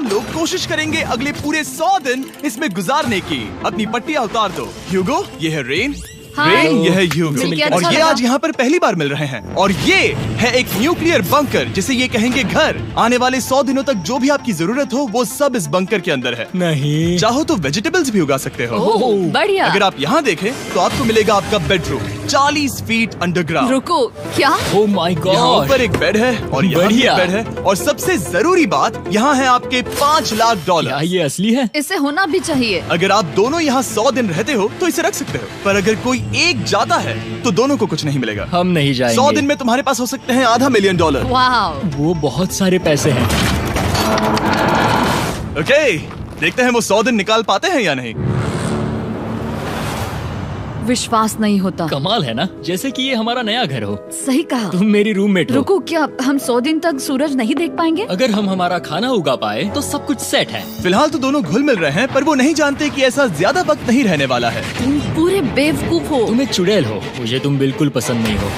लोग कोशिश करेंगे अगले पूरे 100 दिन इसमें गुजारने की। अपनी पट्टियां उतार दो। ह्यूगो, ये है रेन। रेन, ये है ह्यूगो। और ये आज यहाँ पर पहली बार मिल रहे हैं। और ये है एक न्यूक्लियर बंकर, जिसे ये कहेंगे घर। आने वाले 100 दिनों तक जो भी आपकी जरूरत हो वो सब इस बंकर के अंदर है। नहीं, चाहो तो वेजिटेबल्स भी उगा सकते हो। बढ़िया। अगर आप यहाँ देखें तो आपको मिलेगा आपका बेडरूम 40 फीट अंडरग्राउंड। रुको, क्या? ओह माय यहाँ गॉड। ऊपर एक बेड है और यहाँ भी एक बढ़िया। बेड है। और सबसे जरूरी बात, यहाँ है आपके $5 लाख। क्या ये असली है? इसे होना भी चाहिए। अगर आप दोनों यहाँ 100 दिन रहते हो तो इसे रख सकते हो, पर अगर कोई एक जाता है तो दोनों को कुछ नहीं मिलेगा। हम नहीं जाएंगे। 100 दिन में तुम्हारे पास हो सकते हैं $500 मिलियन। वाह, वो बहुत सारे पैसे हैं। ओके, देखते हैं वो 100 दिन निकाल पाते हैं या नहीं। विश्वास नहीं होता। कमाल है ना, जैसे कि ये हमारा नया घर हो। सही कहा। तुम मेरी रूममेट हो। रुको, क्या हम 100 दिन तक सूरज नहीं देख पाएंगे? अगर हम हमारा खाना उगा पाए तो सब कुछ सेट है। फिलहाल तो दोनों घुल मिल रहे हैं, पर वो नहीं जानते कि ऐसा ज्यादा वक्त नहीं रहने वाला है। तुम पूरे बेवकूफ हो। तुम एक चुड़ैल हो, मुझे तुम बिल्कुल पसंद नहीं हो।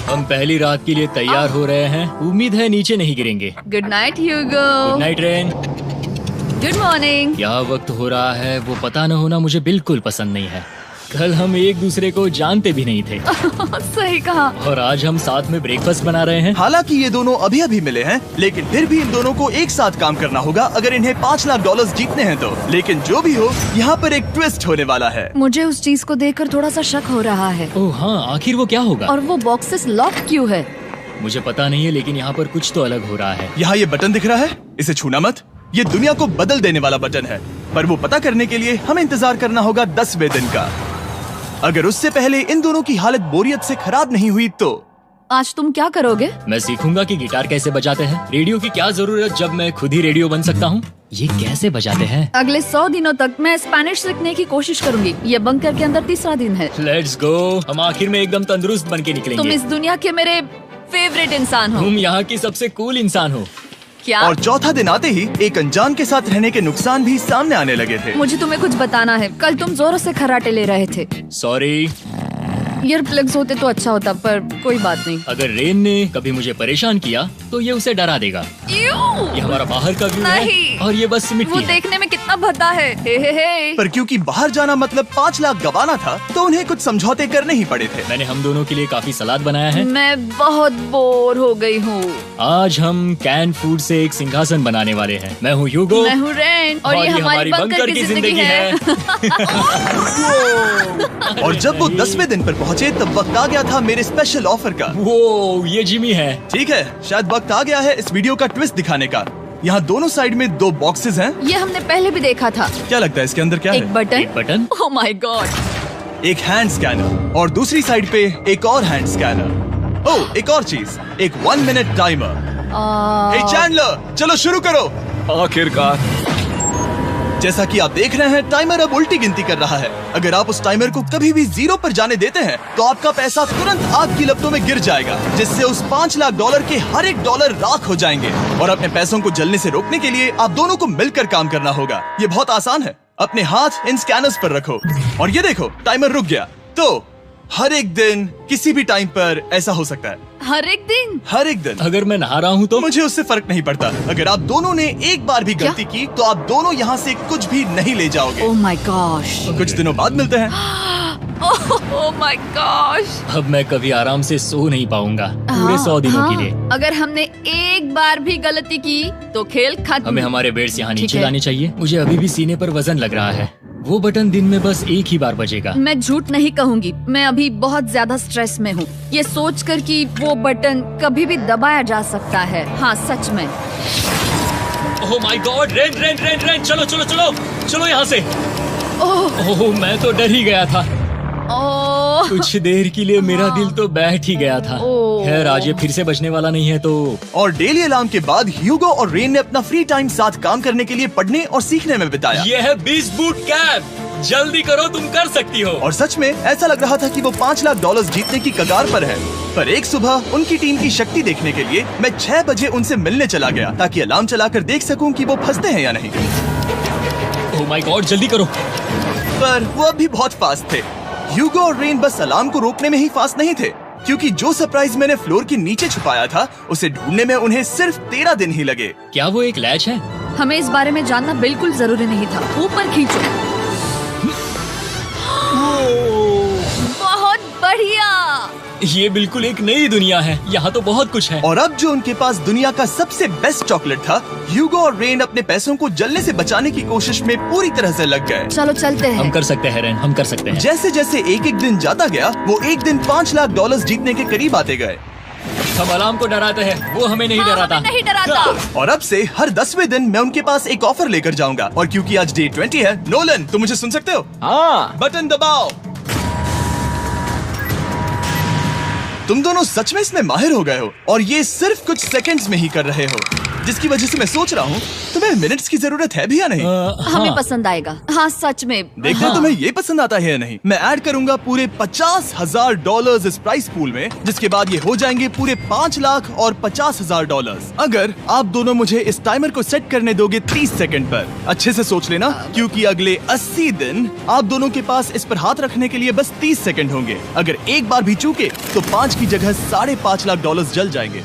हम पहली रात के लिए तैयार हो रहे हैं। उम्मीद है नीचे नहीं गिरेंगे। Good night Hugo. Good night Rain. Good morning. क्या वक्त हो रहा है वो पता न होना मुझे बिल्कुल पसंद नहीं है। कल हम एक दूसरे को जानते भी नहीं थे सही कहा। और आज हम साथ में ब्रेकफास्ट बना रहे हैं। हालांकि ये दोनों अभी अभी मिले हैं, लेकिन फिर भी इन दोनों को एक साथ काम करना होगा अगर इन्हें $5 लाख जीतने हैं तो। लेकिन जो भी हो, यहाँ पर एक ट्विस्ट होने वाला है। मुझे उस चीज को देखकर थोड़ा सा शक हो रहा है। ओह हाँ, आखिर वो क्या होगा? और वो बॉक्सेस लॉक क्यों है? मुझे पता नहीं है, लेकिन यहाँ पर कुछ तो अलग हो रहा है। यहाँ ये बटन दिख रहा है, इसे छूना मत। ये दुनिया को बदल देने वाला बटन है, पर वो पता करने के लिए हमें इंतजार करना होगा 10वें दिन का। अगर उससे पहले इन दोनों की हालत बोरियत से खराब नहीं हुई तो आज तुम क्या करोगे? मैं सीखूंगा कि गिटार कैसे बजाते हैं। रेडियो की क्या जरूरत जब मैं खुद ही रेडियो बन सकता हूँ। ये कैसे बजाते हैं? अगले 100 दिनों तक मैं स्पेनिश सीखने की कोशिश करूंगी। ये बंकर के अंदर तीसरा दिन है। Let's go. हम आखिर में एकदम तंदुरुस्त बन के तुम निकलेंगे। इस दुनिया के मेरे फेवरेट इंसान हो। तुम यहाँ की सबसे कूल इंसान हो। क्या? और चौथा दिन आते ही एक अनजान के साथ रहने के नुकसान भी सामने आने लगे थे। मुझे तुम्हें कुछ बताना है। कल तुम जोरों से खर्राटे ले रहे थे। सॉरी। ईयर प्लग्स होते तो अच्छा होता, पर कोई बात नहीं। अगर रेन ने कभी मुझे परेशान किया तो ये उसे डरा देगा। ये हमारा बाहर का व्यू है नहीं। और ये बस मिट्टी वो है। देखने में कितना भद्दा है। हे। पर क्योंकि बाहर जाना मतलब 5 लाख गवाना था, तो उन्हें कुछ समझौते करने ही पड़े थे। मैंने हम दोनों के लिए काफी सलाद बनाया है। मैं बहुत बोर हो गई हूँ। आज हम कैन फूड से एक सिंहासन बनाने वाले हैं। मैं हूँ ह्यूगो। मैं हूँ रेन और ये हमारी बंकर की जिंदगी है। और जब वो 10वें दिन पर पहुँचे तब वक्त आ गया था मेरे स्पेशल ऑफर का। वो ये जिमी है। ठीक है, शायद वक्त आ गया है इस वीडियो का ट्विस्ट दिखाने का। यहाँ दोनों साइड में 2 बॉक्सेस हैं। ये हमने पहले भी देखा था। क्या लगता है इसके अंदर क्या एक है? Button. Button. Oh my God. एक हैंड स्कैनर और दूसरी साइड पे एक और हैंड स्कैनर। ओह, एक और चीज, एक 1 मिनट टाइमर। हे चैंडलर, चलो शुरू करो। आखिरकार। जैसा कि आप देख रहे हैं, टाइमर अब उल्टी गिनती कर रहा है। अगर आप उस टाइमर को कभी भी 0 पर जाने देते हैं तो आपका पैसा तुरंत आग की लपटों में गिर जाएगा, जिससे उस $5 लाख के हर एक डॉलर राख हो जाएंगे। और अपने पैसों को जलने से रोकने के लिए आप दोनों को मिलकर काम करना होगा। ये बहुत आसान है। अपने हाथ इन स्कैनर्स पर रखो और ये देखो, टाइमर रुक गया। तो हर एक दिन किसी भी टाइम पर ऐसा हो सकता है। हर एक दिन? हर एक दिन। अगर मैं नहा रहा हूँ तो मुझे उससे फर्क नहीं पड़ता। अगर आप दोनों ने एक बार भी गलती की तो आप दोनों यहाँ से कुछ भी नहीं ले जाओगे। Oh my gosh. कुछ दिनों बाद मिलते हैं। Oh my gosh. अब मैं कभी आराम से सो नहीं पाऊंगा पूरे 100 दिनों के लिए। अगर हमने एक बार भी गलती की तो खेल खत्म। हमें हमारे बेड से यहाँ ठीक नीचे है। लाने चाहिए। मुझे अभी भी सीने पर वजन लग रहा है। वो बटन दिन में बस एक ही बार बजेगा। मैं झूठ नहीं कहूँगी, मैं अभी बहुत ज्यादा स्ट्रेस में हूँ, ये सोचकर कि वो बटन कभी भी दबाया जा सकता है। हाँ सच में। ओह my God. Rain rain rain rain, चलो चलो चलो चलो यहाँ से। ओह मैं तो डर ही गया था। ओह कुछ देर के लिए मेरा दिल तो बैठ ही गया था। खैर आज ये फिर से बचने वाला नहीं है तो। और डेली अलार्म के बाद ह्यूगो और रेन ने अपना फ्री टाइम साथ काम करने के लिए पढ़ने और सीखने में बिताया। ये है 20 बूट कैंप। जल्दी करो, तुम कर सकती हो। और सच में ऐसा लग रहा था कि वो $5 लाख जीतने की कगार पर है। पर एक सुबह उनकी टीम की शक्ति देखने के लिए मैं 6 बजे उनसे मिलने चला गया, ताकि अलार्म चलाकर देख सकूं कि वो फंसते हैं या नहीं। ओह माय गॉड, जल्दी करो। पर वो अब भी बहुत फास्ट थे। ह्यूगो और रेन बस अलार्म को रोकने में ही फास्ट नहीं थे, क्योंकि जो सरप्राइज मैंने फ्लोर के नीचे छुपाया था उसे ढूंढने में उन्हें सिर्फ 13 दिन ही लगे। क्या वो एक लैच है? हमें इस बारे में जानना बिल्कुल जरूरी नहीं था। ऊपर खींचो। बहुत बढ़िया। ये बिल्कुल एक नई दुनिया है, यहाँ तो बहुत कुछ है। और अब जो उनके पास दुनिया का सबसे बेस्ट चॉकलेट था, ह्यूगो और रेन अपने पैसों को जलने से बचाने की कोशिश में पूरी तरह से लग गए। चलो चलते हैं। हम कर सकते हैं रेन, हम कर सकते हैं। जैसे जैसे एक एक दिन जाता गया, वो एक दिन $5 लाख जीतने के करीब आते गए। हम अलार्म को डराते हैं, वो हमें नहीं डराता। नहीं डराता। और अब से हर 10वें दिन मैं उनके पास एक ऑफर लेकर जाऊंगा। और क्योंकि आज डे 20 है, नोलन तुम मुझे सुन सकते हो? हाँ। बटन दबाओ। तुम दोनों सच में इसमें माहिर हो गए हो और ये सिर्फ कुछ सेकंड्स में ही कर रहे हो, जिसकी वजह से मैं सोच रहा हूँ तुम्हें मिनट्स की जरूरत है भी या नहीं? हमें पसंद आएगा। हाँ सच में। देखना तुम्हें ये पसंद आता है या नहीं। मैं ऐड करूंगा पूरे $50,000 इस प्राइस पूल में, जिसके बाद ये हो जाएंगे पूरे $5 लाख और $50,000 अगर आप दोनों मुझे इस टाइमर को सेट करने दोगे 30 सेकंड पर। अच्छे से सोच लेना, क्योंकि अगले 80 दिन आप दोनों के पास इस पर हाथ रखने के लिए बस 30 सेकंड होंगे। अगर एक बार भी चूके तो 5 की जगह $5.5 लाख जल जाएंगे।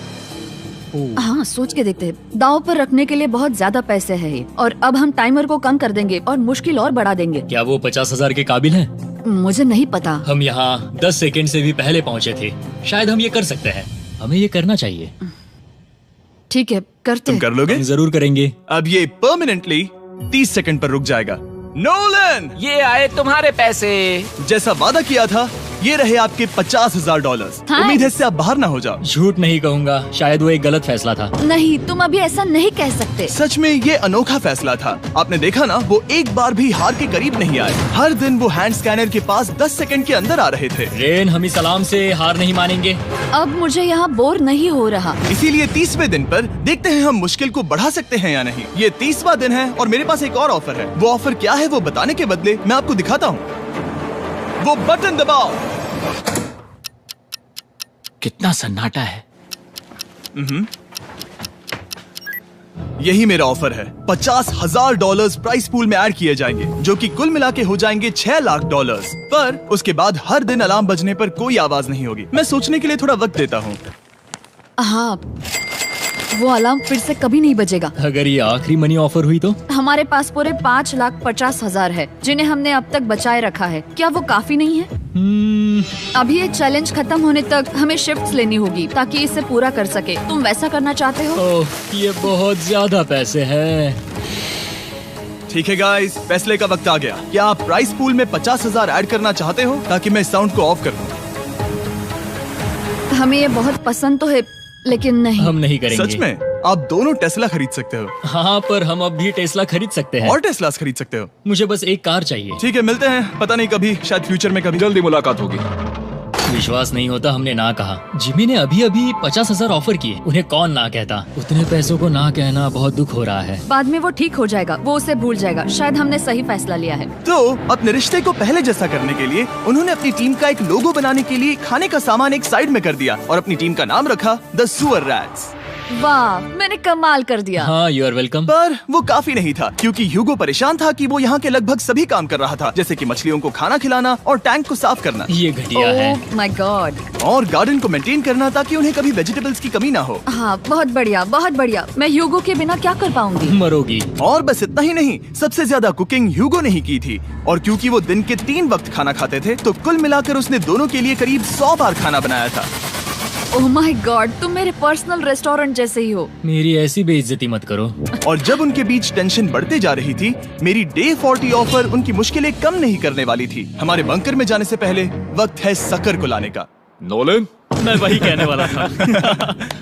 हाँ सोच के देखते हैं। दांव पर रखने के लिए बहुत ज्यादा पैसे है ये, और अब हम टाइमर को कम कर देंगे और मुश्किल और बढ़ा देंगे। क्या वो 50,000 के काबिल हैं? मुझे नहीं पता। हम यहाँ 10 सेकंड से भी पहले पहुँचे थे। शायद हम ये कर सकते हैं। हमें ये करना चाहिए। ठीक है, करते तुम कर लोगे? हम जरूर करेंगे। अब ये परमानेंटली 30 सेकंड पर रुक जाएगा। नोलन, ये आए तुम्हारे पैसे। जैसा वादा किया था, ये रहे आपके $50,000। हाँ। उम्मीद है इससे आप बाहर ना हो जाओ। झूठ नहीं कहूँगा, शायद वो एक गलत फैसला था। नहीं, तुम अभी ऐसा नहीं कह सकते। सच में ये अनोखा फैसला था। आपने देखा ना, वो एक बार भी हार के करीब नहीं आए। हर दिन वो हैंड स्कैनर के पास 10 सेकंड के अंदर आ रहे थे। रेन, हम इस अलार्म से हार नहीं मानेंगे। अब मुझे यहाँ बोर नहीं हो रहा। इसीलिए 30वें दिन पर देखते हैं हम मुश्किल को बढ़ा सकते हैं या नहीं। ये 30वां दिन है और मेरे पास एक और ऑफर है। वो ऑफर क्या है वो बताने के बदले मैं आपको दिखाता हूँ। वो बटन दबाओ। कितना सन्नाटा है। यही मेरा ऑफर है। $50,000 प्राइस पूल में ऐड किए जाएंगे, जो कि कुल मिला के हो जाएंगे $6 लाख। पर उसके बाद हर दिन अलार्म बजने पर कोई आवाज नहीं होगी। मैं सोचने के लिए थोड़ा वक्त देता हूँ। हाँ, वो अलार्म फिर से कभी नहीं बजेगा। अगर ये आखिरी मनी ऑफर हुई तो? हमारे पास पूरे $5,50,000 है, जिन्हें हमने अब तक बचाए रखा है। क्या वो काफी नहीं है? अभी ये चैलेंज खत्म होने तक हमें शिफ्ट्स लेनी होगी ताकि इसे पूरा कर सके। तुम वैसा करना चाहते हो? ओह, ये बहुत ज्यादा पैसे हैं। ठीक है गाइस, फैसले का वक्त आ गया। क्या आप प्राइस पूल में 50,000 ऐड करना चाहते हो ताकि मैं साउंड को ऑफ कर दूं? हमें ये बहुत पसंद तो है, लेकिन नहीं। हम नहीं करेंगे। सच में? आप दोनों टेस्ला खरीद सकते हो। हाँ, पर हम अब भी टेस्ला खरीद सकते हैं। और टेस्लास खरीद सकते हो। मुझे बस एक कार चाहिए। ठीक है, मिलते हैं। पता नहीं कभी, शायद फ्यूचर में कभी। जल्दी मुलाकात होगी। विश्वास नहीं होता, हमने ना कहा। जिमी ने अभी अभी 50,000 ऑफर किए। उन्हें कौन ना कहता। उतने पैसों को ना कहना बहुत दुख हो रहा है। बाद में वो ठीक हो जाएगा, वो उसे भूल जाएगा। शायद हमने सही फैसला लिया है। तो अपने रिश्ते को पहले जैसा करने के लिए उन्होंने अपनी टीम का एक लोगो बनाने के लिए खाने का सामान एक साइड में कर दिया और अपनी टीम का नाम रखा द सुअर रैट्स। वाह, मैंने कमाल कर दिया। हाँ, यू आर वेलकम। पर वो काफी नहीं था, क्योंकि ह्यूगो परेशान था कि वो यहाँ के लगभग सभी काम कर रहा था, जैसे कि मछलियों को खाना खिलाना और टैंक को साफ करना ये घटिया है। ओह माय गॉड। और गार्डन को मेंटेन करना ताकि उन्हें कभी वेजिटेबल्स की कमी ना हो। हाँ, बहुत बढ़िया, बहुत बढ़िया। मैं ह्यूगो के बिना क्या कर पाऊंगी? मरोगी। और बस इतना ही नहीं, सबसे ज्यादा कुकिंग ह्यूगो ने ही की थी। और क्योंकि वो दिन के 3 वक्त खाना खाते थे, तो कुल मिलाकर उसने दोनों के लिए करीब 100 बार खाना बनाया था। ओह माय गॉड, तुम मेरे पर्सनल रेस्टोरेंट जैसे ही हो। मेरी ऐसी बेइज्जती मत करो। और जब उनके बीच टेंशन बढ़ते जा रही थी, मेरी डे 40 ऑफर उनकी मुश्किलें कम नहीं करने वाली थी। हमारे बंकर में जाने से पहले वक्त है सकर को लाने का। नोलन, मैं वही कहने वाला था।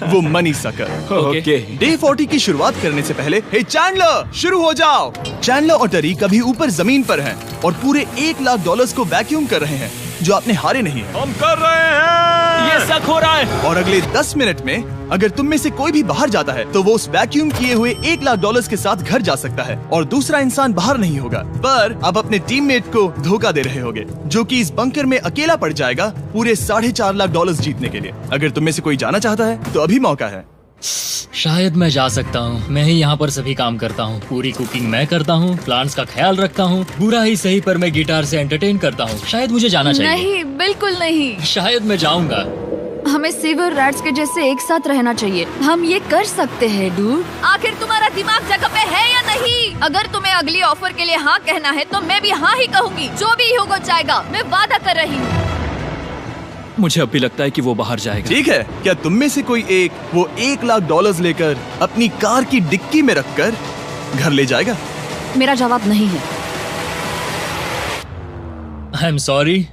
वो मनी सकर। ओके। डे 40 की शुरुआत करने से पहले, हे चैंडलर, शुरू हो जाओ। चैंडलर और टरीक अभी ऊपर जमीन पर हैं और पूरे $1 लाख को वैक्यूम कर रहे हैं, जो आपने हारे नहीं। हम कर रहे हैं। ये शक हो रहा है। और अगले 10 मिनट में अगर तुम में से कोई भी बाहर जाता है, तो वो उस वैक्यूम किए हुए $1 लाख के साथ घर जा सकता है और दूसरा इंसान बाहर नहीं होगा। पर अब अपने टीममेट को धोखा दे रहे होगे, जो कि इस बंकर में अकेला पड़ जाएगा पूरे $4.5 लाख जीतने के लिए। अगर तुम में से कोई जाना चाहता है तो अभी मौका है। शायद मैं जा सकता हूँ। मैं ही यहाँ पर सभी काम करता हूँ। पूरी कुकिंग मैं करता हूँ, प्लांट्स का ख्याल रखता हूँ। बुरा ही सही, पर मैं गिटार से एंटरटेन करता हूँ। शायद मुझे जाना चाहिए। नहीं, बिल्कुल नहीं। शायद मैं जाऊंगा। हमें सीवर रैट्स के जैसे एक साथ रहना चाहिए। हम ये कर सकते हैं डूड। आखिर तुम्हारा दिमाग जगह पे है या नहीं? अगर तुम्हें अगली ऑफर के लिए हाँ कहना है तो मैं भी हाँ ही कहूँगी। जो भी ह्यूगो चाहेगा, मैं वादा कर रही हूँ। मुझे अब भी लगता है कि वो बाहर जाएगा। ठीक है, क्या तुम में से कोई एक वो $1,00,000 लेकर अपनी कार की डिक्की में रखकर घर ले जाएगा? मेरा जवाब नहीं है। I am sorry.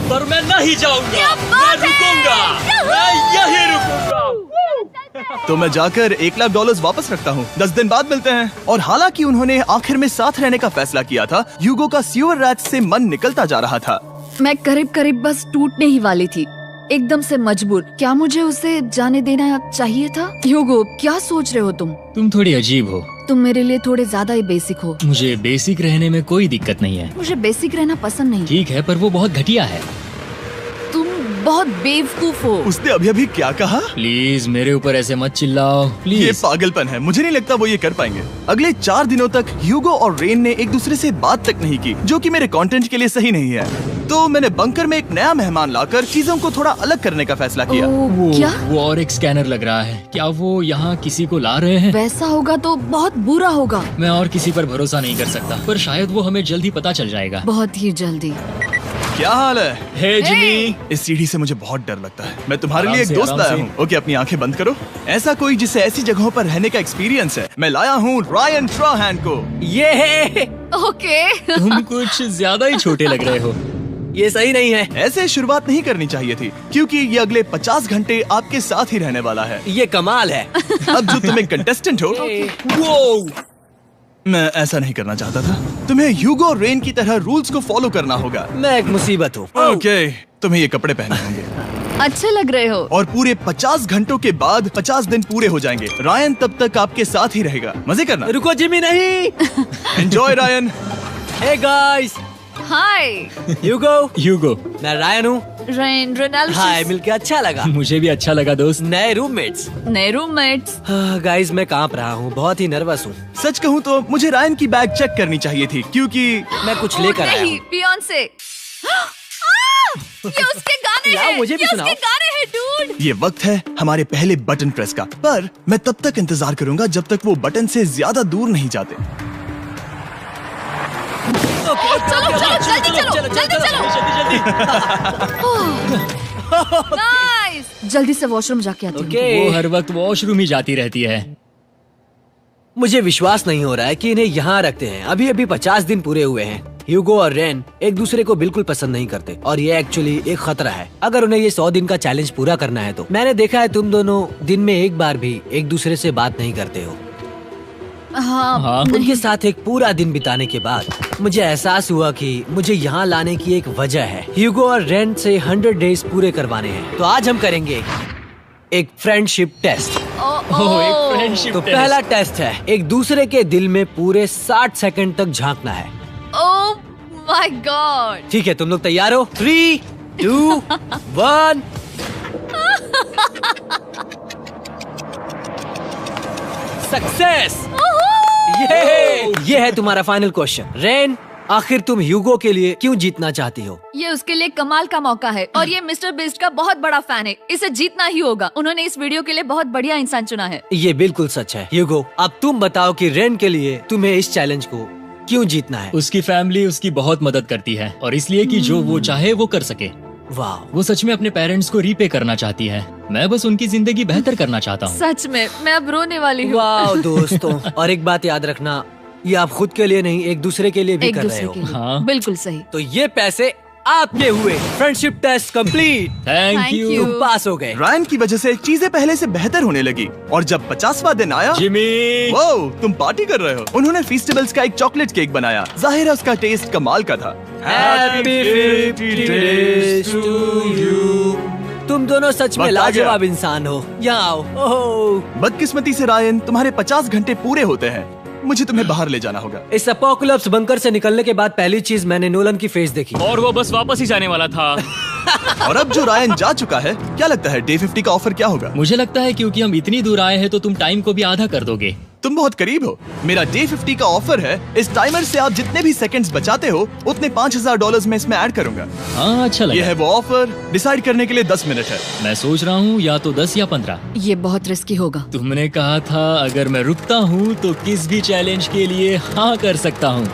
पर मैं नहीं जाऊंगा, मैं रुकूंगा, मैं यही रुकूंगा। तो मैं जाकर $1,00,000 वापस रखता हूँ। 10 दिन बाद मिलते हैं। और हालांकि उन्होंने आखिर में साथ रहने का फैसला किया था, ह्यूगो का सीवर रैट से मन निकलता जा रहा था। मैं करीब करीब बस टूटने ही वाली थी, एकदम से मजबूर। क्या मुझे उसे जाने देना चाहिए था? ह्यूगो, क्या सोच रहे हो तुम? तुम थोड़ी अजीब हो। तुम मेरे लिए थोड़े ज्यादा ही बेसिक हो। मुझे बेसिक रहने में कोई दिक्कत नहीं है। मुझे बेसिक रहना पसंद नहीं। ठीक है, पर वो बहुत घटिया है। तुम बहुत बेवकूफ हो। उसने अभी अभी क्या कहा? प्लीज मेरे ऊपर ऐसे मत चिल्लाओ, ये प्लीज। पागलपन है। मुझे नहीं लगता वो ये कर पाएंगे। अगले 4 दिनों तक ह्यूगो और रेन ने एक दूसरे से बात तक नहीं की, जो कि मेरे कंटेंट के लिए सही नहीं है। तो मैंने बंकर में एक नया मेहमान लाकर चीजों को थोड़ा अलग करने का फैसला किया। क्या? वो और एक स्कैनर लग रहा है। क्या वो यहाँ किसी को ला रहे हैं? वैसा होगा तो बहुत बुरा होगा। मैं और किसी पर भरोसा नहीं कर सकता, पर शायद वो हमें जल्द ही पता चल जाएगा। बहुत ही जल्दी। क्या हाल है? हे जिमी। इस सीढ़ी से मुझे बहुत डर लगता है। मैं तुम्हारे आराम लिए एक से, दोस्त आराम लाया से। हूँ। ओके, अपनी आंखें बंद करो। ऐसा कोई जिसे ऐसी जगहों पर रहने का एक्सपीरियंस है। मैं लाया हूँ रायन ट्राहैन को। ये है, ओके। तुम कुछ ज्यादा ही छोटे लग रहे हो। ये सही नहीं है। ऐसे शुरुआत नहीं करनी चाहिए थी, क्योंकि ये अगले 50 घंटे आपके साथ ही रहने वाला है। ये कमाल है। अब जो तुम एक कंटेस्टेंट हो, वो मैं ऐसा नहीं करना चाहता था। तुम्हें ह्यूगो और रेन की तरह रूल्स को फॉलो करना होगा। मैं एक मुसीबत हूँ। ओके, तुम्हें ये कपड़े पहनने होंगे। अच्छे लग रहे हो। और पूरे 50 घंटों के बाद 50 दिन पूरे हो जाएंगे। रायन तब तक आपके साथ ही रहेगा। मजे करना। रुको जिमी, नहीं। Enjoy Ryan. हे गाइस, हाय ह्यूगो, मैं रायन हूँ। Rain, Reginald. हाय, मिलके अच्छा लगा। मुझे भी अच्छा लगा दोस्त। नए रूममेट्स। नए रूममेट्स। गाइस, मैं कांप रहा हूँ, बहुत ही नर्वस हूँ। सच कहूँ तो मुझे रायन की बैग चेक करनी चाहिए थी, क्योंकि मैं कुछ लेकर आया नहीं, हूँ। बियॉन्से। ये उसके गाने यार, हैं। मुझे भी ये सुनाओ। उसके गाने हैं डूड। ये वक्त है हमारे पहले बटन प्रेस का। पर मैं तब तक इंतजार करूंगा जब तक वो बटन से ज्यादा दूर नहीं जाते। चलो चलो जल्दी चलो। नाइस। जल्दी से वॉशरूम जाके आती हूँ। वो हर वक्त वॉशरूम ही जाती रहती है। मुझे विश्वास नहीं हो रहा है कि इन्हें यहाँ रखते हैं। अभी अभी 50 दिन पूरे हुए हैं। ह्यूगो और रेन एक दूसरे को बिल्कुल पसंद नहीं करते और ये एक्चुअली एक खतरा है अगर उन्हें ये 100 दिन का चैलेंज पूरा करना है। तो मैंने देखा है तुम दोनों दिन में एक बार भी एक दूसरे से बात नहीं करते हो। हाँ, उनके साथ एक पूरा दिन बिताने के बाद मुझे एहसास हुआ कि मुझे यहाँ लाने की एक वजह है। ह्यूगो और रेन से 100 डेज पूरे करवाने हैं। तो आज हम करेंगे एक फ्रेंडशिप टेस्ट। एक फ्रेंडशिप तो पहला टेस्ट है, एक दूसरे के दिल में पूरे 60 सेकंड तक झांकना है। ओह माय गॉड। ठीक है, तुम लोग तैयार हो? 3, 2, 1। सक्सेस। ये है तुम्हारा फाइनल क्वेश्चन। रेन, आखिर तुम ह्यूगो के लिए क्यों जीतना चाहती हो? ये उसके लिए कमाल का मौका है और ये मिस्टर बीस्ट का बहुत बड़ा फैन है। इसे जीतना ही होगा। उन्होंने इस वीडियो के लिए बहुत बढ़िया इंसान चुना है। ये बिल्कुल सच है। ह्यूगो, अब तुम बताओ कि रेन के लिए तुम्हें इस चैलेंज को क्यों जीतना है? उसकी फैमिली उसकी बहुत मदद करती है और इसलिए कि जो वो चाहे वो कर सके। वाह, वो सच में अपने पेरेंट्स को रीपे करना चाहती है। मैं बस उनकी जिंदगी बेहतर करना चाहता हूँ। सच में मैं अब रोने वाली हूँ। वाह दोस्तों, और एक बात याद रखना, ये आप खुद के लिए नहीं, एक दूसरे के लिए भी एक कर रहे दूसरे हो। के लिए। हाँ। बिल्कुल सही। तो ये पैसे आपके हुए। Friendship test complete. Thank Thank you you। तुम पास हो गए। रायन की वजह से चीजें पहले से बेहतर होने लगी और जब 50वां दिन आया, जिमी। वो तुम पार्टी कर रहे हो। उन्होंने फीस्टेबल्स का एक चॉकलेट केक बनाया। जाहिर है उसका टेस्ट कमाल का था। Happy 50 days to you। तुम दोनों सच में वक्त आ गया। लाजवाब इंसान हो। यहाँ आओ। ओह, बदकिस्मती से रायन, तुम्हारे 50 घंटे पूरे होते हैं। मुझे तुम्हें बाहर ले जाना होगा। इस अपोकलिप्स बंकर से निकलने के बाद पहली चीज मैंने नोलन की फेस देखी। और वो बस वापस ही जाने वाला था। और अब जो रायन जा चुका है, क्या लगता है डे 50 का ऑफर क्या होगा? मुझे लगता है क्योंकि हम इतनी दूर आए हैं तो तुम टाइम को भी आधा कर दोगे। तुम बहुत करीब हो। मेरा डे 50 का ऑफर है। इस टाइमर से आप जितने भी सेकंड्स बचाते हो उतने $5000 में इसमें ऐड करूंगा। हाँ, अच्छा ये लगा। है वो ऑफर। डिसाइड करने के लिए 10 मिनट है। मैं सोच रहा हूँ या तो 10 या 15। ये बहुत रिस्की होगा। तुमने कहा था अगर मैं रुकता हूँ तो किस भी चैलेंज के लिए हाँ कर सकता हूँ।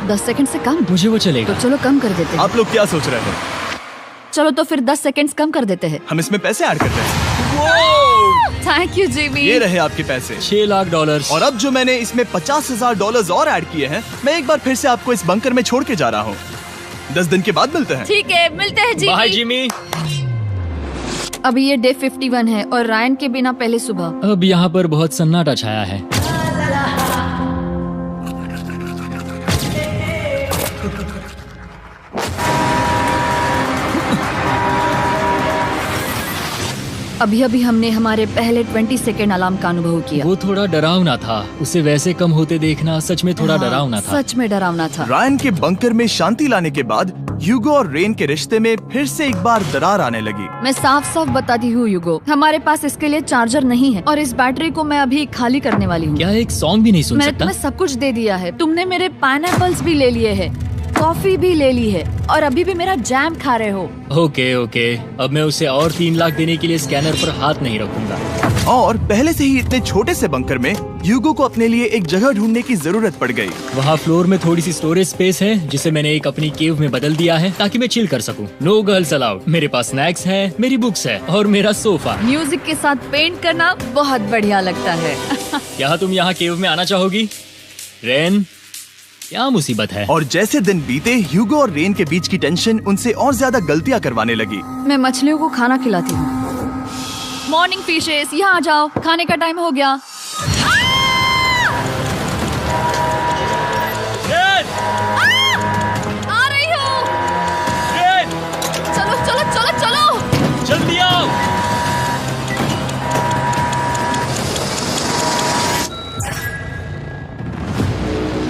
10 सेकंड से कम? मुझे वो तो चलेगा। चलो कम कर देते हैं। आप लोग क्या सोच रहे हैं? चलो तो फिर 10 सेकंड्स कम कर देते हैं। हम इसमें पैसे ऐड करते हैं। Thank you Jimmy. ये रहे आपके पैसे। $6 लाख। और अब जो मैंने इसमें $50,000 और ऐड किए हैं, मैं एक बार फिर से आपको इस बंकर में छोड़ के जा रहा हूँ। 10 दिन के बाद मिलते हैं। ठीक है, मिलते हैं जिमी। Bye Jimmy. अभी ये डे 51 है और रायन के बिना पहले सुबह। अब यहाँ पर बहुत सन्नाटा छाया है। अभी अभी हमने हमारे पहले 20 सेकेंड अलार्म का अनुभव किया। वो थोड़ा डरावना था। उसे वैसे कम होते देखना सच में थोड़ा हाँ, डरावना था। सच में डरावना था। रायन के बंकर में शांति लाने के बाद ह्यूगो और रेन के रिश्ते में फिर से एक बार दरार आने लगी। मैं साफ साफ बताती हूँ ह्यूगो, हमारे पास इसके लिए चार्जर नहीं है और इस बैटरी को मैं अभी खाली करने वाली हूँ। क्या एक सॉन्ग भी नहीं सुन मैंने सकता? तुम्हें सब कुछ दे दिया है। तुमने मेरे पाइनएप्पल्स भी ले लिए हैं, कॉफी भी ले ली है और अभी भी मेरा जैम खा रहे हो। ओके ओके, अब मैं उसे और 3 लाख देने के लिए स्कैनर पर हाथ नहीं रखूंगा। और पहले से ही इतने छोटे से बंकर में ह्यूगो को अपने लिए एक जगह ढूंढने की जरूरत पड़ गई। वहाँ फ्लोर में थोड़ी सी स्टोरेज स्पेस है जिसे मैंने एक अपनी केव में बदल दिया है ताकि मैं चिल कर सकूं। No girls allowed. मेरे पास स्नैक्स है, मेरी बुक्स है और मेरा सोफा। म्यूजिक के साथ पेंट करना बहुत बढ़िया लगता है। क्या तुम यहाँ केव में आना चाहोगी? रेन, क्या मुसीबत है? और जैसे दिन बीते, ह्यूगो और रेन के बीच की टेंशन उनसे और ज्यादा गलतियां करवाने लगी। मैं मछलियों को खाना खिलाती हूँ। मॉर्निंग फिशेस, यहाँ आ जाओ, खाने का टाइम हो गया। आ रही हूँ। चलो चलो चलो चलो। जल्दी आओ।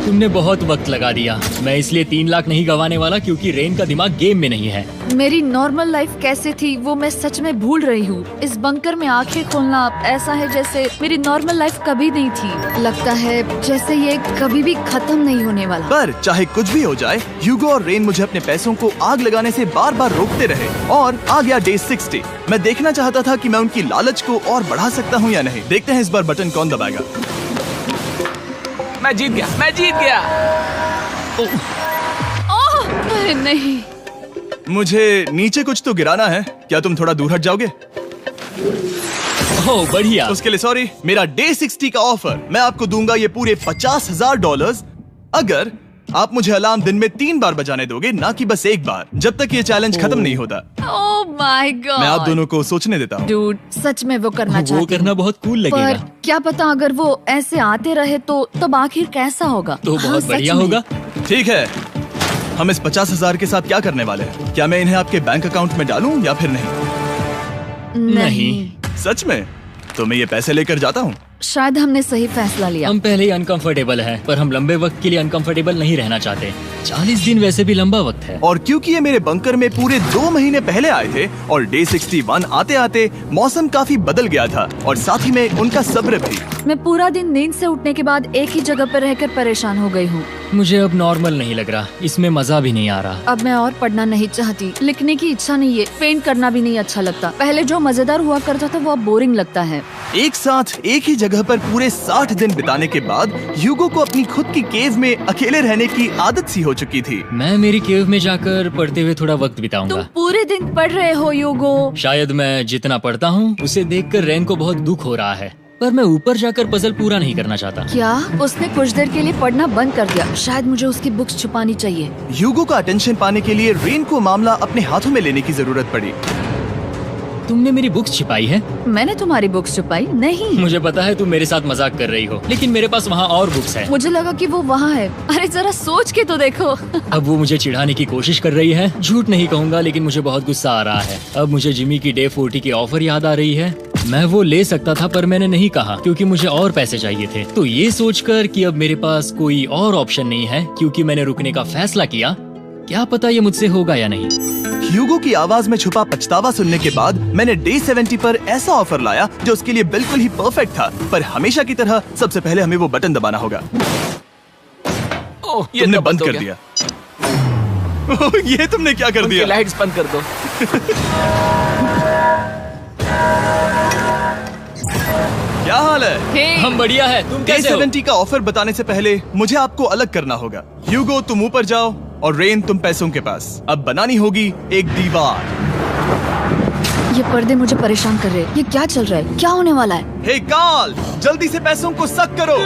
तुमने बहुत वक्त लगा दिया। मैं इसलिए 3 लाख नहीं गंवाने वाला क्योंकि रेन का दिमाग गेम में नहीं है। मेरी नॉर्मल लाइफ कैसे थी वो मैं सच में भूल रही हूँ। इस बंकर में आंखें खोलना ऐसा है जैसे मेरी नॉर्मल लाइफ कभी नहीं थी। लगता है जैसे ये कभी भी खत्म नहीं होने वाला। पर चाहे कुछ भी हो जाए, ह्यूगो और रेन मुझे अपने पैसों को आग लगाने से बार बार रोकते रहे। और आ गया डे 60। मैं देखना चाहता था कि मैं उनकी लालच को और बढ़ा सकता हूँ या नहीं। देखते हैं इस बार बटन कौन दबाएगा। मैं जीत गया, मैं जीत गया। ओह, अरे नहीं। मुझे नीचे कुछ तो गिराना है। क्या तुम थोड़ा दूर हट जाओगे? ओह बढ़िया। उसके लिए सॉरी। मेरा डे 60 का ऑफर, मैं आपको दूंगा ये पूरे $50,000 अगर आप मुझे अलार्म दिन में 3 बार बजाने दोगे, ना कि बस 1 बार, जब तक ये चैलेंज खत्म नहीं होता। ओह माय गॉड। मैं आप दोनों को सोचने देता हूँ। डूड, सच में वो करना वो चाहती करना हूँ। बहुत कूल पर लगेगा। क्या पता अगर वो ऐसे आते रहे तो तब आखिर कैसा होगा? तो हाँ, बहुत सच बढ़िया में। होगा। ठीक है, हम इस 50,000 के साथ क्या करने वाले हैं? क्या मैं इन्हें आपके बैंक अकाउंट में डालूं या फिर नहीं? नहीं, सच में? तो मैं ये पैसे लेकर जाता हूँ। शायद हमने सही फैसला लिया। हम पहले ही अनकंफर्टेबल हैं, पर हम लंबे वक्त के लिए अनकंफर्टेबल नहीं रहना चाहते। 40 दिन वैसे भी लंबा वक्त है। और क्योंकि ये मेरे बंकर में पूरे 2 महीने पहले आए थे और डे 61 आते आते मौसम काफी बदल गया था और साथ ही में उनका सब्र भी। मैं पूरा दिन नींद से उठने के बाद एक ही जगह पर रहकर परेशान हो गई हूँ। मुझे अब नॉर्मल नहीं लग रहा, इसमें मजा भी नहीं आ रहा। अब मैं और पढ़ना नहीं चाहती, लिखने की इच्छा नहीं है, पेंट करना भी नहीं अच्छा लगता। पहले जो मजेदार हुआ करता था वो अब बोरिंग लगता है। एक साथ एक ही जगह पर पूरे 60 दिन बिताने के बाद ह्यूगो को अपनी खुद की केव में अकेले रहने की आदत सी हो चुकी थी। मैं मेरी केव में जाकर पढ़ते हुए थोड़ा वक्त तुम बिताऊंगा। पूरे दिन पढ़ रहे हो ह्यूगो। शायद मैं जितना पढ़ता हूँ उसे देखकर रेन को बहुत दुख हो रहा है, पर मैं ऊपर जाकर पजल पूरा नहीं करना चाहता। क्या उसने कुछ देर के लिए पढ़ना बंद कर दिया? शायद मुझे उसकी बुक्स छुपानी चाहिए। ह्यूगो का अटेंशन पाने के लिए रेन को मामला अपने हाथों में लेने की जरूरत पड़ी। तुमने मेरी बुक्स छिपाई है? मैंने तुम्हारी बुक्स छुपाई नहीं। मुझे पता है तुम मेरे साथ मजाक कर रही हो, लेकिन मेरे पास वहाँ और बुक्स है। मुझे लगा कि वो वहाँ है। अरे जरा सोच के तो देखो। अब वो मुझे चिढ़ाने की कोशिश कर रही है। झूठ नहीं कहूँगा, लेकिन मुझे बहुत गुस्सा आ रहा है। अब मुझे जिमी की डे 40 की ऑफर याद आ रही है। मैं वो ले सकता था पर मैंने नहीं कहा क्योंकि मुझे और पैसे चाहिए थे। तो ये सोचकर कि अब मेरे पास कोई और ऑप्शन नहीं है क्योंकि मैंने रुकने का फैसला किया, क्या पता ये मुझसे होगा या नहीं। ह्यूगो की आवाज में छुपा पछतावा सुनने के बाद मैंने डे 70 पर ऐसा ऑफर लाया जो उसके लिए बिल्कुल ही परफेक्ट था। पर हमेशा की तरह सबसे पहले हमें वो बटन दबाना होगा। ओह, ये तुमने तो बंद हो कर गया। दिया। ओह, ये तुमने क्या कर उनकी दिया? लाइट्स बंद कर दो। क्या हाल है? हे, हम बढ़िया है, तुम डे कैसे हो? 70 का ऑफर बताने से पहले मुझे आपको अलग करना होगा। ह्यूगो तुम ऊपर जाओ और रेन तुम पैसों के पास। अब बनानी होगी एक दीवार। ये पर्दे मुझे परेशान कर रहे हैं। ये क्या चल रहा है? क्या होने वाला है? हे कार्ल, जल्दी से पैसों को सक करो।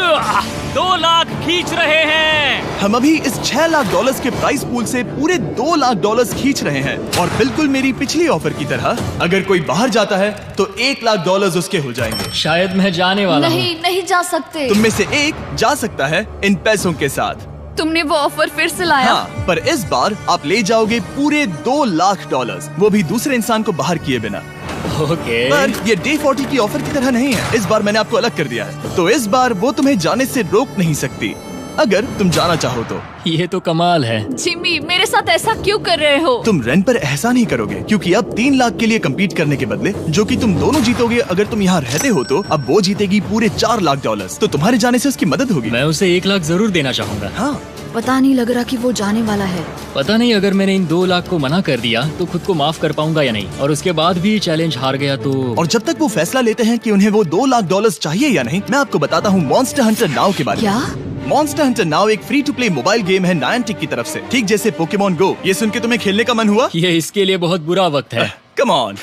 2 लाख खींच रहे हैं। हम अभी इस $6 लाख के प्राइस पूल से पूरे $2 लाख खींच रहे हैं और बिल्कुल मेरी पिछली ऑफर की तरह अगर कोई बाहर जाता है तो $1 लाख उसके हो जाएंगे। शायद मैं जाने वाला हूँ। नहीं, नहीं जा सकते। तुम में से एक जा सकता है इन पैसों के साथ। तुमने वो ऑफर फिर से लाया? हाँ, पर इस बार आप ले जाओगे पूरे $2 लाख, वो भी दूसरे इंसान को बाहर किए बिना। ओके। पर ये डे 40 की ऑफर की तरह नहीं है। इस बार मैंने आपको अलग कर दिया है, तो इस बार वो तुम्हें जाने से रोक नहीं सकती अगर तुम जाना चाहो तो। ये तो कमाल है। जिमी, मेरे साथ ऐसा क्यों कर रहे हो? तुम रेंट पर एहसान ही करोगे क्योंकि अब 3 लाख के लिए कम्पीट करने के बदले जो कि तुम दोनों जीतोगे अगर तुम यहाँ रहते हो, तो अब वो जीतेगी पूरे $4 लाख। तो तुम्हारे जाने से उसकी मदद होगी। मैं उसे 1 लाख जरूर देना चाहूंगा। हाँ, पता नहीं लग रहा कि वो जाने वाला है। पता नहीं अगर मैंने इन 2 लाख को मना कर दिया तो खुद को माफ कर पाऊंगा या नहीं, और उसके बाद भी चैलेंज हार गया तो। और जब तक वो फैसला लेते हैं कि उन्हें वो $2 लाख चाहिए या नहीं, मैं आपको बताता हूँ मॉन्स्टर हंटर नाउ के बारे में। क्या? मॉन्स्टर हंटर नाउ एक free to play mobile game है नायंटिक की तरफ से, ठीक जैसे पोकेमॉन गो। ये सुन के तुम्हें खेलने का मन हुआ? ये इसके लिए बहुत बुरा वक्त है। Come on.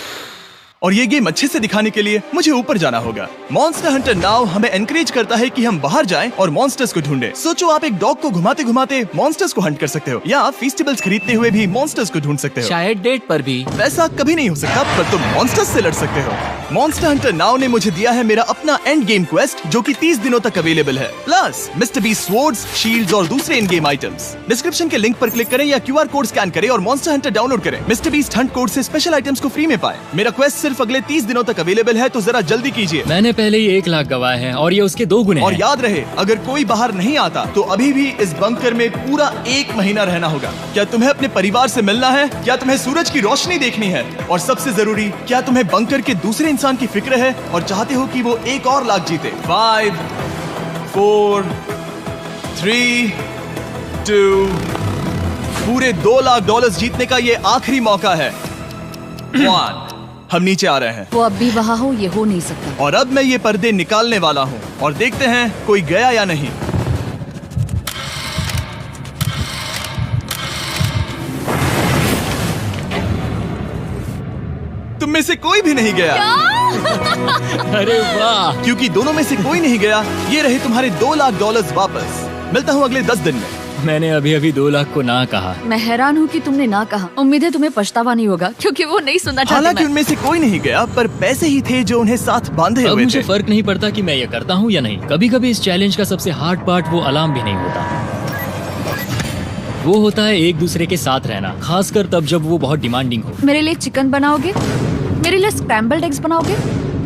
और ये गेम अच्छे से दिखाने के लिए मुझे ऊपर जाना होगा। मॉन्स्टर हंटर नाउ हमें एनकरेज करता है कि हम बाहर जाएं और मॉन्स्टर्स को ढूंढें। सोचो, आप एक डॉग को घुमाते घुमाते मॉन्स्टर्स को हंट कर सकते हो, या आप फेस्टिवल्स खरीदते हुए भी मॉन्स्टर्स को ढूंढ सकते हो। शायद डेट पर भी। वैसा कभी नहीं हो सकता, पर तुम मॉन्स्टर्स से लड़ सकते हो। मॉन्स्टर हंटर नाउ ने मुझे दिया है मेरा अपना एंड गेम क्वेस्ट जो कि 30 दिनों तक अवेलेबल है, plus mister beast swords, shields और दूसरे इन गेम आइटम्स। डिस्क्रिप्शन के लिंक पर क्लिक करें या QR कोड स्कैन करें और मॉन्स्टर हंटर डाउनलोड करें। मिस्टर बीस्ट हंट कोड से स्पेशल आइटम्स को फ्री में पाएं। मेरा क्वेस्ट सिर्फ अगले 30 दिनों तक अवेलेबल है, तो जरा जल्दी कीजिए। मैंने पहले ही 1 लाख गवाए हैं और ये उसके 2 गुने और हैं। याद रहे, अगर कोई बाहर नहीं आता तो अभी भी इस बंकर में पूरा 1 महीना रहना होगा। क्या तुम्हें अपने परिवार से मिलना है? क्या तुम्हें सूरज की रोशनी देखनी है? और सबसे जरूरी, क्या तुम्हें बंकर के दूसरे इंसान की फिक्र है और चाहते हो कि वो 1 और लाख जीते? 5, 4, 3, 2, पूरे $2 लाख जीतने का ये आखिरी मौका है। 1, हम नीचे आ रहे हैं वो अब भी वहाँ हो, ये हो नहीं सकता। और अब मैं ये पर्दे निकालने वाला हूँ और देखते हैं कोई गया या नहीं। तुम में से कोई भी नहीं गया। अरे वाह। क्योंकि दोनों में से कोई नहीं गया, ये रहे तुम्हारे $2 लाख वापस। मिलता हूँ अगले 10 दिन में। मैंने अभी अभी 2 लाख को ना कहा। मैं हैरान हूँ कि तुमने ना कहा। उम्मीद है तुम्हें पछतावा नहीं होगा क्योंकि वो नहीं सुनना चाहते। हालांकि मैं। उनमें से कोई नहीं गया, पर पैसे ही थे जो उन्हें साथ बांधे अब हुए मुझे थे। फर्क नहीं पड़ता कि मैं ये करता हूँ या नहीं। कभी कभी इस चैलेंज का सबसे हार्ड पार्ट वो अलार्म भी नहीं होता, वो होता है एक दूसरे के साथ रहना, खासकर तब जब वो बहुत डिमांडिंग हो। मेरे लिए चिकन बनाओगे? मेरे लिए स्क्रैम्बल्ड एग्स बनाओगे?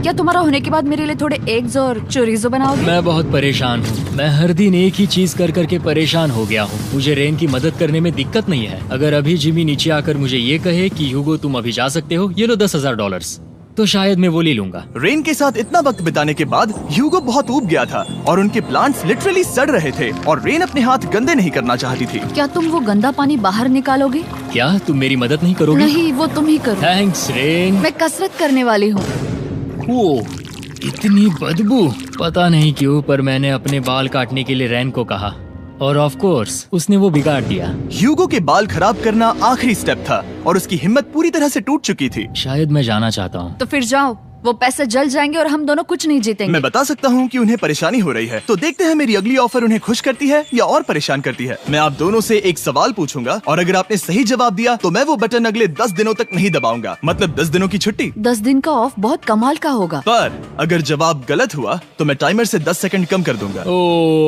क्या तुम्हारा होने के बाद मेरे लिए थोड़े एग्स और चोरिजो बनाओगे? मैं बहुत परेशान हूँ। मैं हर दिन एक ही चीज कर करके परेशान हो गया हूँ। मुझे रेन की मदद करने में दिक्कत नहीं है। अगर अभी जिमी नीचे आकर मुझे ये कहे कि ह्यूगो तुम अभी जा सकते हो, ये लो $10,000, तो शायद मैं वो ले लूंगा। रेन के साथ इतना वक्त बिताने के बाद ह्यूगो बहुत ऊब गया था और उनके प्लांट्स लिटरली सड़ रहे थे और रेन अपने हाथ गंदे नहीं करना चाहती थी। क्या तुम वो गंदा पानी बाहर निकालोगे? क्या तुम मेरी मदद नहीं करोगी? नहीं, वो तुम ही करो। Thanks rain. मैं कसरत करने वाली हूँ। ओ, इतनी बदबू। पता नहीं क्यों, पर मैंने अपने बाल काटने के लिए रेन को कहा और ऑफ कोर्स उसने वो बिगाड़ दिया। ह्यूगो के बाल खराब करना आखिरी स्टेप था और उसकी हिम्मत पूरी तरह से टूट चुकी थी। शायद मैं जाना चाहता हूँ। तो फिर जाओ, वो पैसे जल जाएंगे और हम दोनों कुछ नहीं जीतेंगे। मैं बता सकता हूँ कि उन्हें परेशानी हो रही है, तो देखते हैं मेरी अगली ऑफर उन्हें खुश करती है या और परेशान करती है। मैं आप दोनों से एक सवाल पूछूंगा और अगर आपने सही जवाब दिया तो मैं वो बटन अगले 10 दिनों तक नहीं दबाऊंगा, मतलब 10 दिनों की छुट्टी। 10 दिन का ऑफ बहुत कमाल का होगा। पर अगर जवाब गलत हुआ तो मैं टाइमर से 10 सेकंड कम कर दूंगा। ओ,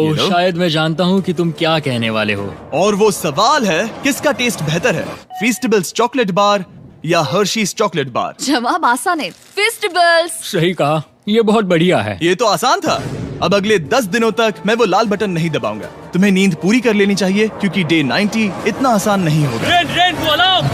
You know? शायद मैं जानता हूँ कि तुम क्या कहने वाले हो। और वो सवाल है, किसका टेस्ट बेहतर है, फेस्टिवल्स चॉकलेट बार या हर्शीज चॉकलेट बार? जवाब आसान है, फेस्टिवल्स। सही कहा, ये बहुत बढ़िया है। ये तो आसान था। अब अगले 10 दिनों तक मैं वो लाल बटन नहीं दबाऊंगा। तुम्हें नींद पूरी कर लेनी चाहिए क्योंकि डे 90 इतना आसान नहीं होगा। रेन वो अलार्म।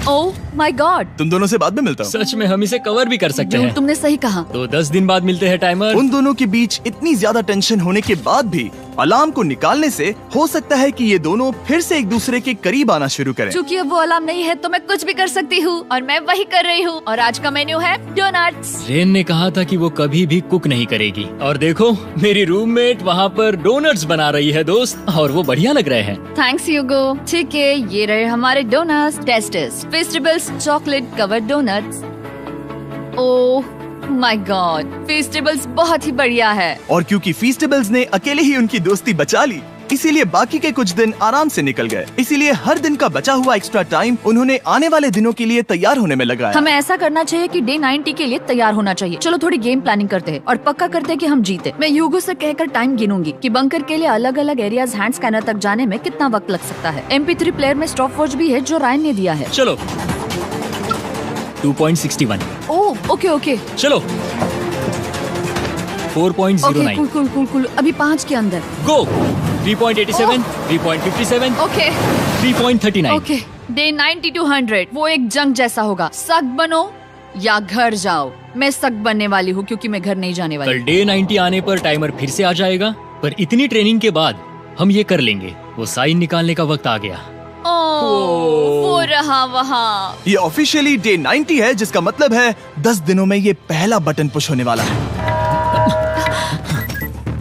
ओह माय गॉड, तुम दोनों से बाद में मिलता हूँ। सच में हम इसे कवर भी कर सकते हैं। तुमने सही कहा। तो 10 दिन बाद मिलते हैं टाइमर। उन दोनों के बीच इतनी ज्यादा टेंशन होने के बाद भी अलार्म को निकालने से हो सकता है कि ये दोनों फिर से एक दूसरे के करीब आना शुरू करें। क्योंकि अब वो अलार्म नहीं है तो मैं कुछ भी कर सकती हूँ और मैं वही कर रही हूँ। और आज का मेन्यू है डोनट्स। रेन ने कहा था कि वो कभी भी कुक नहीं करेगी और देखो मेरी रूममेट वहाँ पर डोनट्स बना रही है दोस्त, और वो बढ़िया लग रहे हैं। Thanks Hugo. ठीक है, ये रहे हमारे donuts. Testers festivals chocolate covered donuts. Oh my god, festivals बहुत ही बढ़िया है। और क्योंकि फीस्टेबल्स ने अकेले ही उनकी दोस्ती बचा ली, इसीलिए बाकी के कुछ दिन आराम से निकल गए। इसीलिए हर दिन का बचा हुआ एक्स्ट्रा टाइम उन्होंने आने वाले दिनों के लिए तैयार होने में लगाया। हमें ऐसा करना चाहिए कि डे 90 के लिए तैयार होना चाहिए। चलो थोड़ी गेम प्लानिंग करते हैं और पक्का करते हैं कि हम जीते। मैं ह्यूगो से कहकर टाइम गिनूंगी कि बंकर के लिए अलग अलग एरियाज हैंड स्कैनर तक जाने में कितना वक्त लग सकता है। MP3 प्लेयर में स्टॉप वॉच भी है जो रायन ने दिया है। चलो 2.61। ओह ओके ओके चलो 4.09। Okay cool cool cool cool. अभी 5 के अंदर। गो 3.87, 3.57, ओके 3.39। ओके। डे 90 to 100 वो एक जंग जैसा होगा। सख्त बनो या घर जाओ। मैं सख्त बनने वाली हूँ क्योंकि मैं घर नहीं जाने वाली। कल डे 90 आने पर टाइमर फिर से आ जाएगा, पर इतनी ट्रेनिंग के बाद हम ये कर लेंगे। वो साइन निकालने का वक्त आ गया। वो रहा वहाँ। ये ऑफिशियली डे 90 है, जिसका मतलब है 10 दिनों में ये पहला बटन पुश होने वाला है।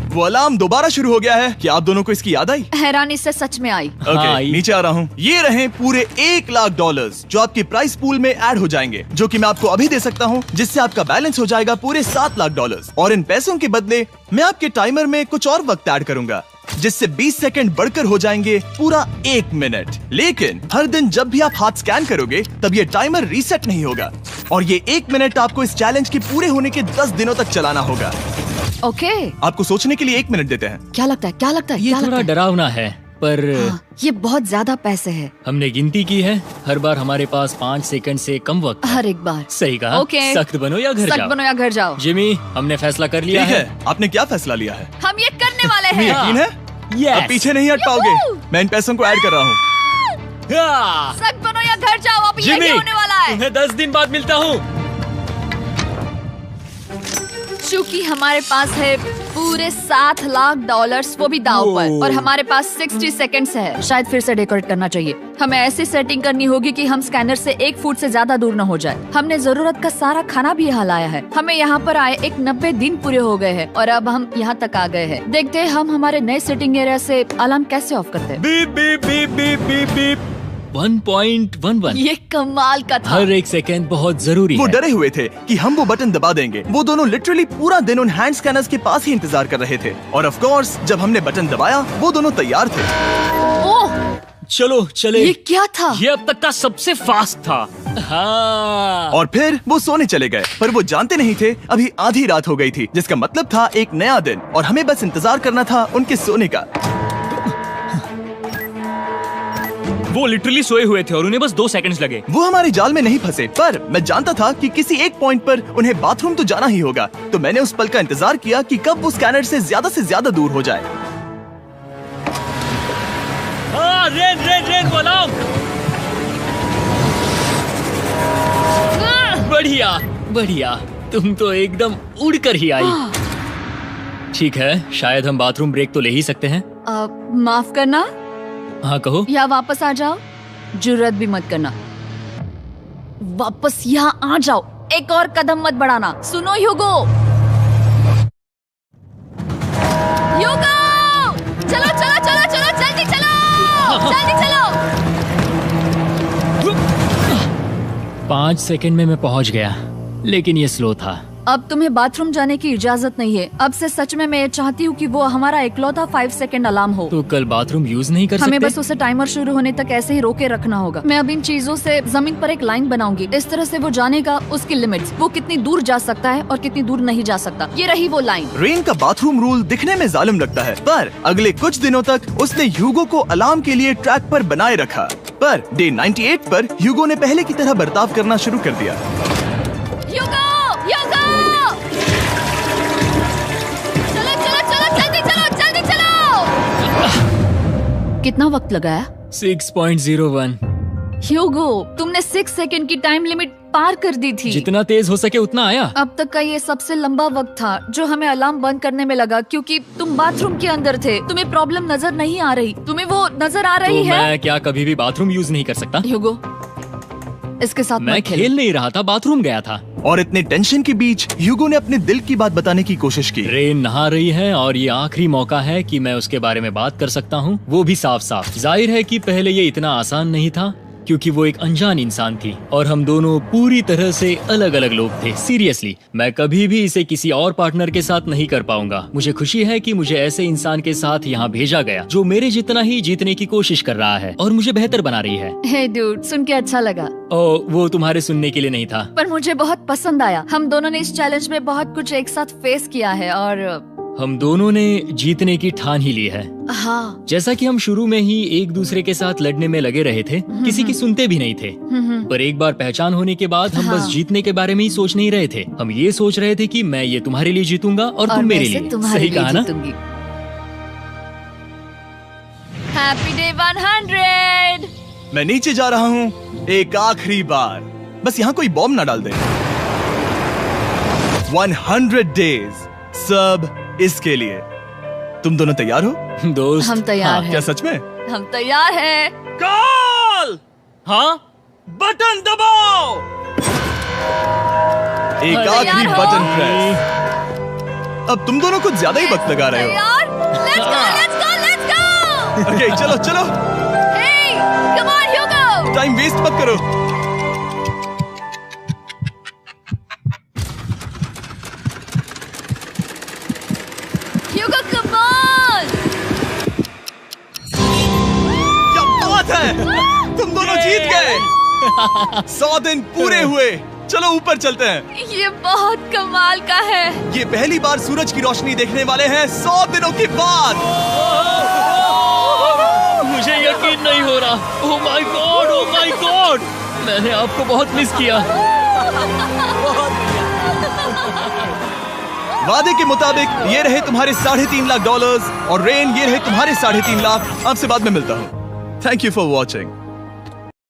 वो अलार्म दोबारा शुरू हो गया है। क्या आप दोनों को इसकी याद आई? हैरानी से सच में आई। ओके, नीचे आ रहा हूँ। ये रहे पूरे $1,00,000 जो आपके प्राइस पूल में ऐड हो जाएंगे, जो कि मैं आपको अभी दे सकता हूँ, जिससे आपका बैलेंस हो जाएगा पूरे $7,00,000। और इन पैसों के बदले मैं आपके टाइमर में कुछ और वक्त ऐड करूंगा, जिससे 20 सेकंड बढ़कर हो जाएंगे पूरा 1 मिनट। लेकिन हर दिन जब भी आप हाथ स्कैन करोगे तब ये टाइमर रीसेट नहीं होगा, और ये 1 मिनट आपको इस चैलेंज के पूरे होने के 10 दिनों तक चलाना होगा। ओके। आपको सोचने के लिए 1 मिनट देते हैं। क्या लगता है? क्या लगता है? ये क्या थोड़ा लगता है? डरावना है, पर हाँ, ये बहुत ज्यादा पैसे है। हमने गिनती की है, हर बार हमारे पास 5 सेकंड से कम वक्त है। हर एक बार। सही कहा। ओके। सख्त बनो या घर सख्त जाओ। बनो या घर जाओ। जिमी, हमने फैसला कर लिया ठीक है। है, आपने क्या फैसला लिया है? हम ये करने वाले तुम्हें हैं। यकीन है? Yes. अब पीछे नहीं हट पाओगे। यूहू! मैं इन पैसों को ऐड कर रहा हूँ। हाँ। सख्त बनो या घर जाओ। अब जिमी, यही होने वाला है। तुम्हें 10 दिन बाद मिलता हूँ। चूंकि हमारे पास है पूरे $7,00,000 वो भी दाव पर, और हमारे पास 60 सेकंड्स है। शायद फिर से डेकोरेट करना चाहिए। हमें ऐसी सेटिंग करनी होगी कि हम स्कैनर से 1 फुट से ज्यादा दूर न हो जाए। हमने जरूरत का सारा खाना भी यहाँ लाया है। हमें यहाँ पर आए 90 दिन पूरे हो गए हैं और अब हम यहाँ तक आ गए हैं। देखते हैं हम हमारे नए सेटिंग एरिया से अलार्म कैसे ऑफ करते हैं। Beep beep beep beep beep beep. 1.11। ये कमाल का था। हर एक सेकंड बहुत जरूरी वो है। डरे हुए थे कि हम वो बटन दबा देंगे। वो दोनों लिटरली पूरा दिन उन हैंड स्कैनर्स के पास ही इंतजार कर रहे थे, और ऑफ कोर्स जब हमने बटन दबाया वो दोनों तैयार थे। ओह, चलो चले। ये क्या था? ये अब तक का सबसे फास्ट था। हाँ। और फिर वो सोने चले गए, पर वो जानते नहीं थे अभी आधी रात हो गई थी, जिसका मतलब था एक नया दिन, और हमें बस इंतजार करना था उनके सोने का। वो लिटरली सोए हुए थे और उन्हें बस 2 सेकंड्स लगे। वो हमारे जाल में नहीं फंसे, पर मैं जानता था कि किसी एक पॉइंट पर उन्हें बाथरूम तो जाना ही होगा, तो मैंने उस पल का इंतजार किया कि कब वो स्कैनर से ज्यादा दूर हो जाए। हाँ, रेन बोलाओ। बढ़िया बढ़िया, तुम तो एकदम उड़कर ही आई। ठीक है, शायद हम बाथरूम ब्रेक तो ले ही सकते हैं। माफ करना हाँ कहो। या वापस आ जाओ। जुर्रत भी मत करना। वापस यहाँ आ जाओ। एक और कदम मत बढ़ाना। सुनो ह्यूगो। ह्यूगो, चलो चलो चलो चलो, जल्दी चलो, जल्दी चलो। 5 सेकंड में मैं पहुंच गया, लेकिन ये स्लो था। अब तुम्हें बाथरूम जाने की इजाजत नहीं है। अब से सच में मैं चाहती हूँ कि वो हमारा इकलौता 5 सेकंड अलार्म हो। तो कल बाथरूम यूज नहीं कर हमें सकते? बस उसे टाइमर शुरू होने तक ऐसे ही रोके रखना होगा। मैं अब इन चीजों से जमीन पर एक लाइन बनाऊंगी। इस तरह से वो जानेगा उसकी लिमिट्स, वो कितनी दूर जा सकता है और कितनी दूर नहीं जा सकता। ये रही वो लाइन। रेन का बाथरूम रूल दिखने में जालिम लगता है, पर अगले कुछ दिनों तक उसने ह्यूगो को अलार्म के लिए ट्रैक पर बनाए रखा। पर डे 98 पर ह्यूगो ने पहले की तरह बर्ताव करना शुरू कर दिया। ह्यूगो, ह्यूगो! कितना वक्त लगाया? 6.01। ह्यूगो, तुमने 6 सेकंड की टाइम लिमिट पार कर दी थी। जितना तेज हो सके उतना आया। अब तक का ये सबसे लंबा वक्त था जो हमें अलार्म बंद करने में लगा, क्योंकि तुम बाथरूम के अंदर थे। तुम्हें प्रॉब्लम नजर नहीं आ रही। तुम्हें वो नजर आ रही तो है? मैं क्या कभी भी बाथरूम यूज नहीं कर सकता? ह्यूगो, इसके साथ मैं मत खेलो। खेल नहीं रहा था, बाथरूम गया था। और इतने टेंशन के बीच ह्यूगो ने अपने दिल की बात बताने की कोशिश की। रेन नहा रही है और ये आखिरी मौका है कि मैं उसके बारे में बात कर सकता हूँ, वो भी साफ साफ। जाहिर है कि पहले ये इतना आसान नहीं था क्योंकि वो एक अनजान इंसान थी और हम दोनों पूरी तरह से अलग अलग लोग थे। सीरियसली, मैं कभी भी इसे किसी और पार्टनर के साथ नहीं कर पाऊंगा। मुझे खुशी है कि मुझे ऐसे इंसान के साथ यहाँ भेजा गया जो मेरे जितना ही जीतने की कोशिश कर रहा है और मुझे बेहतर बना रही है। हे डूड, सुन के अच्छा लगा। ओ, वो तुम्हारे सुनने के लिए नहीं था। पर मुझे बहुत पसंद आया। हम दोनों ने इस चैलेंज में बहुत कुछ एक साथ फेस किया है और हम दोनों ने जीतने की ठान ही ली है। हाँ। जैसा कि हम शुरू में ही एक दूसरे के साथ लड़ने में लगे रहे थे, किसी की सुनते भी नहीं थे। पर एक बार पहचान होने के बाद हम बस जीतने के बारे में ही सोच नहीं रहे थे। हम ये सोच रहे थे कि मैं ये तुम्हारे लिए जीतूंगा और तुम मेरे लिए। सही कहा ना? Happy day 100। मैं नीचे जा रहा हूँ एक आखिरी बार, बस यहाँ कोई बॉम्ब ना डाल दे। 100 डेज, सब इसके लिए। तुम दोनों तैयार हो? दोस्त, हम तैयार हाँ, हैं। क्या सच में? हम तैयार हैं। कॉल! हाँ, बटन दबाओ। एक आखिरी तैयार हो? Button press. अब तुम दोनों कुछ ज्यादा ही वक्त लगा रहे हो। तैयार? Let's go, let's go, let's go! Okay, चलो चलो, Hey, come on, Hugo! Time waste मत करो। Hugo, come on! क्या बात है, तुम दोनों जीत गए। 100 दिन पूरे हुए। चलो ऊपर चलते हैं। ये बहुत कमाल का है। ये पहली बार सूरज की रोशनी देखने वाले हैं 100 दिनों के बाद। मुझे यकीन नहीं हो रहा। ओह my God, oh my God, मैंने आपको बहुत मिस किया। वादे के मुताबिक ये रहे तुम्हारे $3.5 लाख और रेन ये रहे तुम्हारे 3.5 लाख। आपसे बाद में मिलता हूँ। Thank you for watching.